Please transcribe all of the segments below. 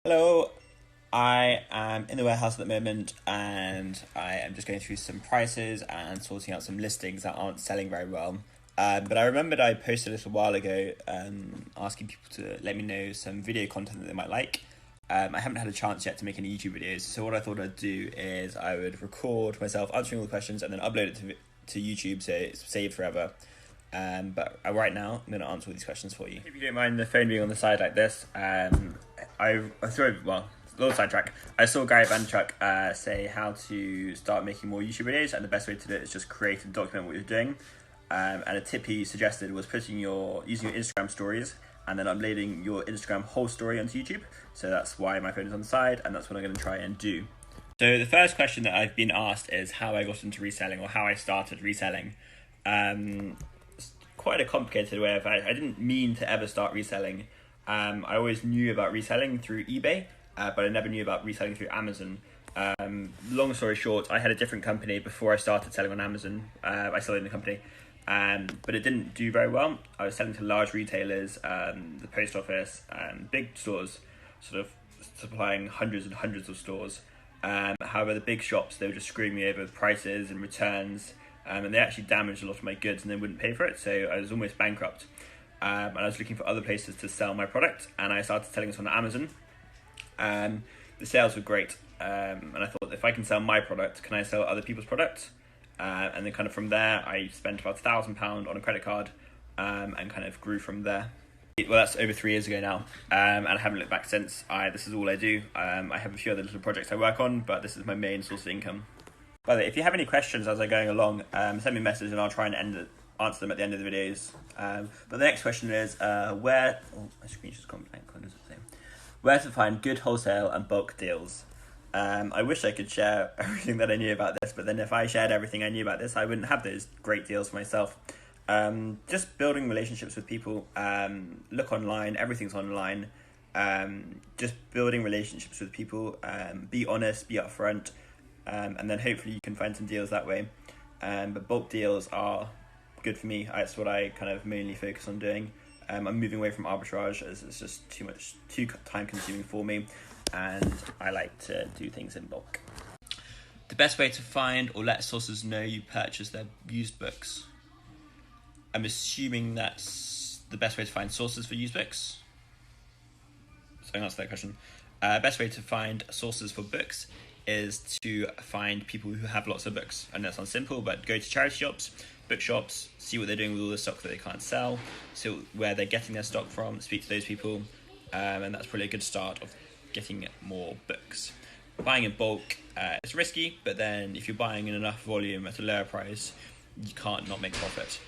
Hello, I am in the warehouse at the moment and I am just going through some prices and sorting out some listings that aren't selling very well. But I remembered I posted a little while ago asking people to let me know some video content that they might like. I haven't had a chance yet to make any YouTube videos, so what I thought I'd do is I would record myself answering all the questions and then upload it to YouTube so it's saved forever. But right now, I'm going to answer all these questions for you. If you don't mind the phone being on the side like this, little sidetrack. I saw Gary Vaynerchuk say how to start making more YouTube videos, and the best way to do it is just create and document what you're doing. And a tip he suggested was using your Instagram stories and then uploading your Instagram whole story onto YouTube. So that's why my phone is on the side, and that's what I'm going to try and do. So the first question that I've been asked is how I got into reselling or how I started reselling. Quite a complicated way of I didn't mean to ever start reselling. I always knew about reselling through eBay, but I never knew about reselling through Amazon. Long story short, I had a different company before I started selling on Amazon. I still own the company, but it didn't do very well. I was selling to large retailers, the post office, big stores, sort of supplying hundreds and hundreds of stores. However, the big shops, they were just screwing me over with prices and returns. And they actually damaged a lot of my goods and they wouldn't pay for it, so I was almost bankrupt. And I was looking for other places to sell my product, and I started selling it on Amazon. The sales were great, and I thought, if I can sell my product, can I sell other people's products? And then kind of from there, I spent about £1,000 on a credit card, and kind of grew from there. Well, that's over 3 years ago now, and I haven't looked back since. This is all I do. I have a few other little projects I work on, but this is my main source of income. By the way, if you have any questions as I'm going along, send me a message and I'll try and answer them at the end of the videos. But the next question is, my screen's just gone blank. What does it say? Where to find good wholesale and bulk deals. I wish I could share everything that I knew about this, but then if I shared everything I knew about this, I wouldn't have those great deals for myself. Just building relationships with people. Look online, everything's online. Just building relationships with people. Be honest, be upfront. And then hopefully you can find some deals that way. But bulk deals are good for me. That's what I kind of mainly focus on doing. I'm moving away from arbitrage as it's just too time consuming for me, and I like to do things in bulk. The best way to find or let sources know you purchase their used books. I'm assuming that's the best way to find sources for used books. So I'm going to answer that question. Best way to find sources for books is to find people who have lots of books. I know that sounds simple, but go to charity shops, bookshops, see what they're doing with all the stock that they can't sell, see where they're getting their stock from, speak to those people, and that's probably a good start of getting more books. Buying in bulk, it's risky, but then if you're buying in enough volume at a lower price, you can't not make profit.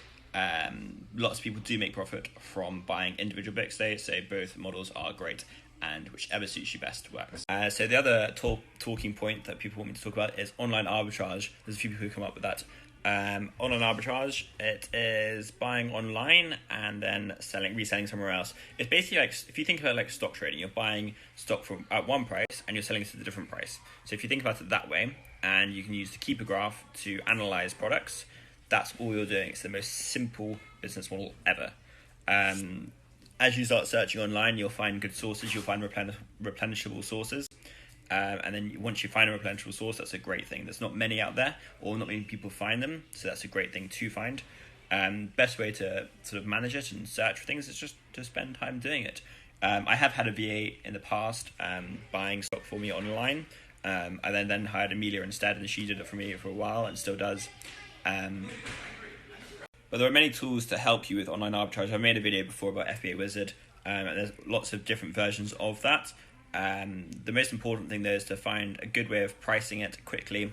Lots of people do make profit from buying individual books though, so both models are great, and whichever suits you best works. So the other talking point that people want me to talk about is online arbitrage. There's a few people who come up with that. Online arbitrage, it is buying online and then reselling somewhere else. It's basically like, if you think about like stock trading, you're buying stock at one price and you're selling it at a different price. So if you think about it that way, and you can use the Keeper graph to analyze products, that's all you're doing. It's the most simple business model ever. As you start searching online, you'll find good sources, you'll find replenishable sources. And then once you find a replenishable source, that's a great thing. There's not many out there, or not many people find them, so that's a great thing to find. Best way to sort of manage it and search for things is just to spend time doing it. I have had a VA in the past buying stock for me online. I then hired Amelia instead, and she did it for me for a while and still does. But there are many tools to help you with online arbitrage. I made a video before about FBA Wizard, and there's lots of different versions of that. The most important thing though is to find a good way of pricing it quickly.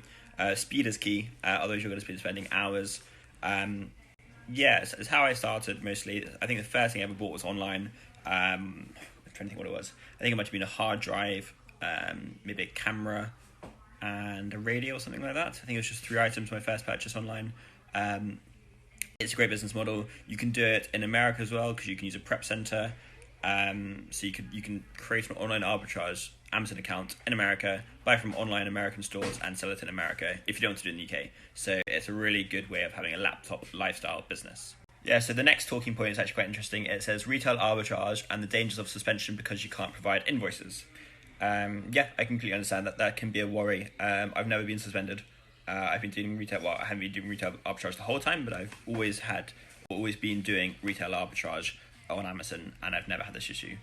Speed is key, otherwise you're going to be spending hours. It's how I started mostly. I think the first thing I ever bought was online. I'm trying to think what it was. I think it might have been a hard drive, maybe a camera, and a radio or something like that. I think it was just 3 items, my first purchase online. It's a great business model. You can do it in America as well, because you can use a prep center. So you can create an online arbitrage Amazon account in America, buy from online American stores, and sell it in America if you don't want to do it in the UK. So it's a really good way of having a laptop lifestyle business. Yeah, so the next talking point is actually quite interesting. It says retail arbitrage and the dangers of suspension because you can't provide invoices. Yeah, I completely understand that can be a worry. I've never been suspended. I've been doing retail. Well, I haven't been doing retail arbitrage the whole time, but I've always been doing retail arbitrage on Amazon, and I've never had this issue.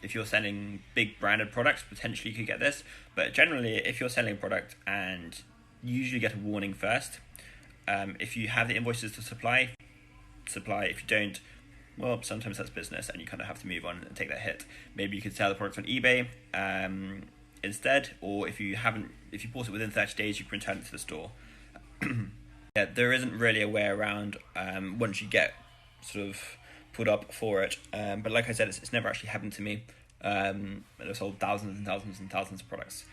If you're selling big branded products, potentially you could get this, but generally, if you're selling a product and you usually get a warning first, if you have the invoices to supply. If you don't, well, sometimes that's business, and you kind of have to move on and take that hit. Maybe you could sell the product on eBay instead, or if you bought it within 30 days, you can return it to the store. Yeah, there isn't really a way around once you get sort of put up for it. But like I said, it's never actually happened to me. I've sold thousands and thousands and thousands of products.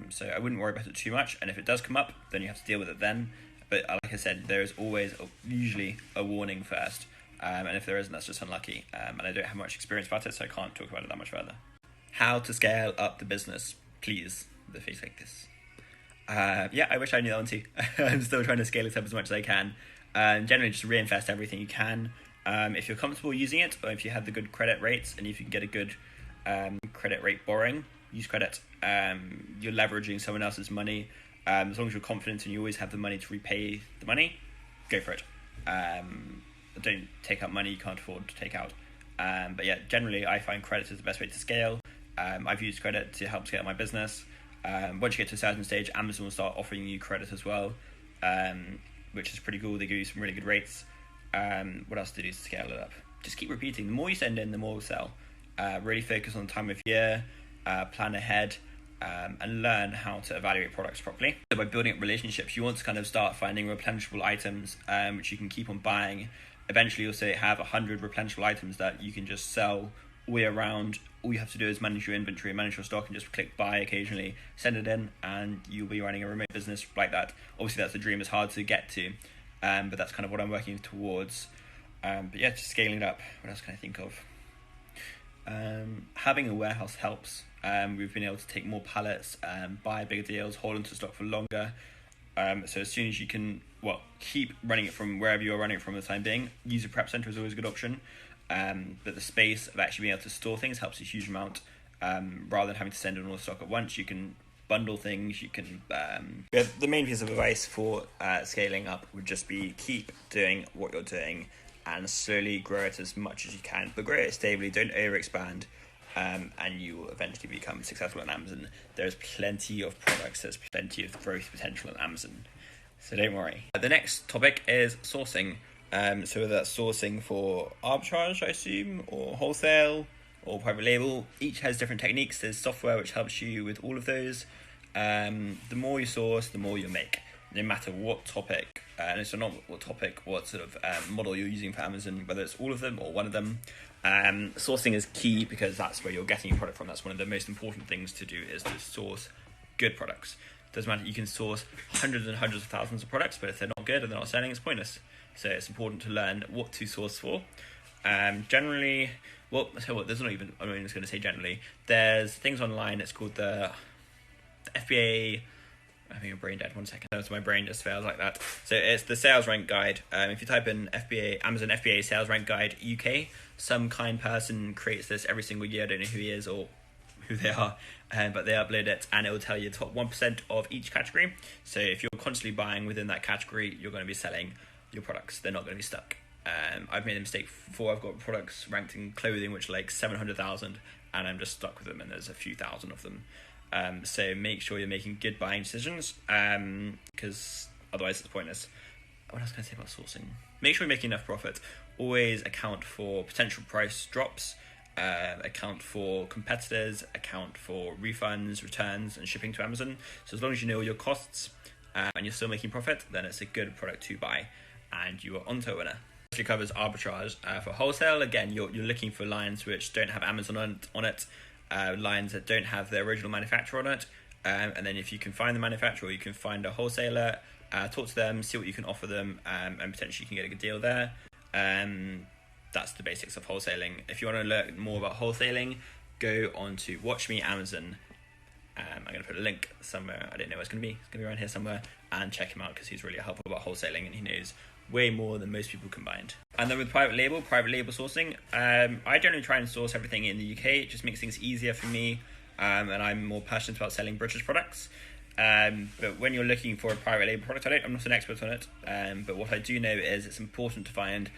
So I wouldn't worry about it too much. And if it does come up, then you have to deal with it then. But like I said, there is always usually a warning first. And if there isn't, that's just unlucky. And I don't have much experience about it, so I can't talk about it that much further. How to scale up the business, please, with a face like this. Yeah, I wish I knew that one too. I'm still trying to scale it up as much as I can. Generally, just reinvest everything you can. If you're comfortable using it, or if you have the good credit rates, and if you can get a good credit rate borrowing, use credit. You're leveraging someone else's money. As long as you're confident and you always have the money to repay the money, go for it. Don't take out money you can't afford to take out. But yeah, generally I find credit is the best way to scale. I've used credit to help scale my business. Once you get to a certain stage, Amazon will start offering you credit as well, which is pretty cool. They give you some really good rates. What else to do to scale it up? Just keep repeating. The more you send in, the more you'll sell. Really focus on the time of year, plan ahead, and learn how to evaluate products properly. So by building up relationships, you want to kind of start finding replenishable items which you can keep on buying. Eventually you'll say have 100 replenishable items that you can just sell all year round. All you have to do is manage your inventory, manage your stock, and just click buy occasionally, send it in, and you'll be running a remote business like that. Obviously that's the dream, it's hard to get to, but that's kind of what I'm working towards. But yeah, just scaling it up. What else can I think of? Having a warehouse helps. We've been able to take more pallets, buy bigger deals, hold onto stock for longer. So as soon as you can, keep running it from wherever you're running it from the time being. Use a prep center is always a good option. But the space of actually being able to store things helps a huge amount. Rather than having to send in all the stock at once, you can bundle things. You can. The main piece of advice for scaling up would just be keep doing what you're doing and slowly grow it as much as you can, but grow it stably. Don't overexpand. And you will eventually become successful on Amazon. There's plenty of products, there's plenty of growth potential on Amazon, so don't worry. The next topic is sourcing. So whether that's sourcing for arbitrage, I assume, or wholesale, or private label, each has different techniques. There's software which helps you with all of those. The more you source, the more you'll make, no matter what topic, and so not what topic, what sort of model you're using for Amazon, whether it's all of them or one of them. Sourcing is key because that's where you're getting your product from. That's one of the most important things to do, is to source good products. Doesn't matter, you can source hundreds and hundreds of thousands of products, but if they're not good and they're not selling, it's pointless. So it's important to learn what to source for. Generally, I'm not even just going to say generally. There's things online, it's called the FBA. I think I'm brain dead. 1 second. So my brain just fails like that. So it's the sales rank guide. If you type in Amazon FBA sales rank guide UK, some kind person creates this every single year. I don't know who he is or who they are, but they upload it, and it will tell you the top 1% of each category. So if you're constantly buying within that category, you're going to be selling your products. They're not going to be stuck. I've made a mistake before. I've got products ranked in clothing which are like 700,000, and I'm just stuck with them, and there's a few thousand of them. So make sure you're making good buying decisions, because otherwise it's pointless. What else can I say about sourcing? Make sure you're making enough profit. Always account for potential price drops, account for competitors, account for refunds, returns, and shipping to Amazon. So as long as you know your costs and you're still making profit, then it's a good product to buy, and you are onto a winner. It covers arbitrage. For wholesale, again, you're looking for lines which don't have Amazon on it. Lines that don't have the original manufacturer on it, and then if you can find the manufacturer, you can find a wholesaler, talk to them, see what you can offer them, and potentially you can get a good deal there. That's the basics of wholesaling. If you want to learn more about wholesaling, go on to Watch Me Amazon. I'm going to put a link somewhere. I don't know where it's going to be. It's going to be around here somewhere, and check him out because he's really helpful about wholesaling, and he knows way more than most people combined. And then with private label sourcing, I generally try and source everything in the UK. It just makes things easier for me. and I'm more passionate about selling British products. But when you're looking for a private label product, I'm not an expert on it, but what I do know is it's important to find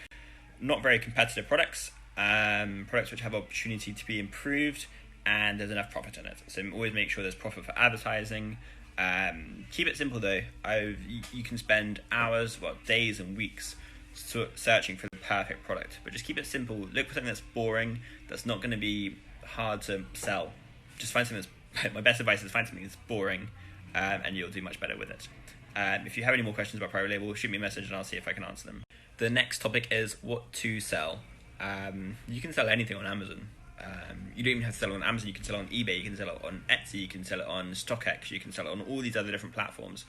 not very competitive products, products which have opportunity to be improved, and there's enough profit in it. So always make sure there's profit for advertising. Keep it simple though. You can spend hours, days and weeks searching for the perfect product, but just keep it simple. Look for something that's boring, that's not going to be hard to sell. Just find something that's, my best advice is find something that's boring, and you'll do much better with it. If you have any more questions about private label, shoot me a message and I'll see if I can answer them. The next topic is what to sell. You can sell anything on Amazon. You don't even have to sell it on Amazon. You can sell it on eBay, you can sell it on Etsy, you can sell it on StockX, you can sell it on all these other different platforms.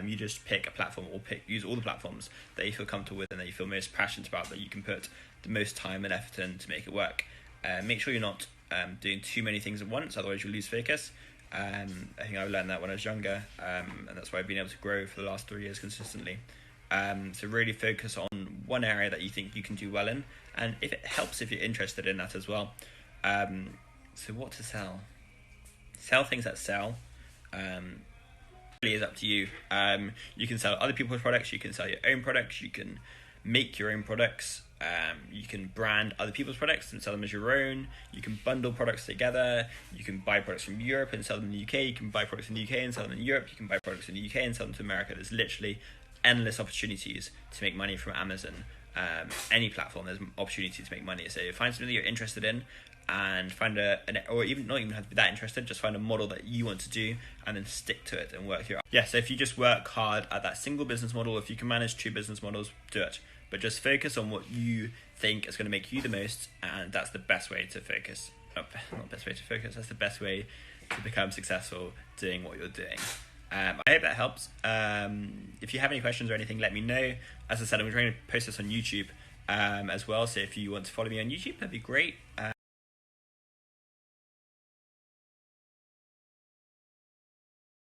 You just pick a platform or use all the platforms that you feel comfortable with and that you feel most passionate about, that you can put the most time and effort in to make it work. Make sure you're not doing too many things at once, otherwise you'll lose focus. I think I learned that when I was younger, and that's why I've been able to grow for the last 3 years consistently. So really focus on one area that you think you can do well in, and if it helps, if you're interested in that as well. So what to sell? Sell things that sell. Really is up to you. You can sell other people's products, you can sell your own products, you can make your own products, you can brand other people's products and sell them as your own, you can bundle products together, you can buy products from Europe and sell them in the UK, you can buy products in the UK and sell them in Europe, you can buy products in the UK and sell them to America. There's literally endless opportunities to make money from Amazon. Any platform, there's opportunity to make money. So find something that you're interested in, and find or even not even have to be that interested, just find a model that you want to do and then stick to it and work your so if you just work hard at that single business model, if you can manage 2 business models, do it, but just focus on what you think is going to make you the most, and that's the best way to focus. Not best way to focus, that's the best way to become successful doing what you're doing. I hope that helps. If you have any questions or anything, let me know. As I said, I'm going to post this on YouTube as well, so if you want to follow me on YouTube, that'd be great.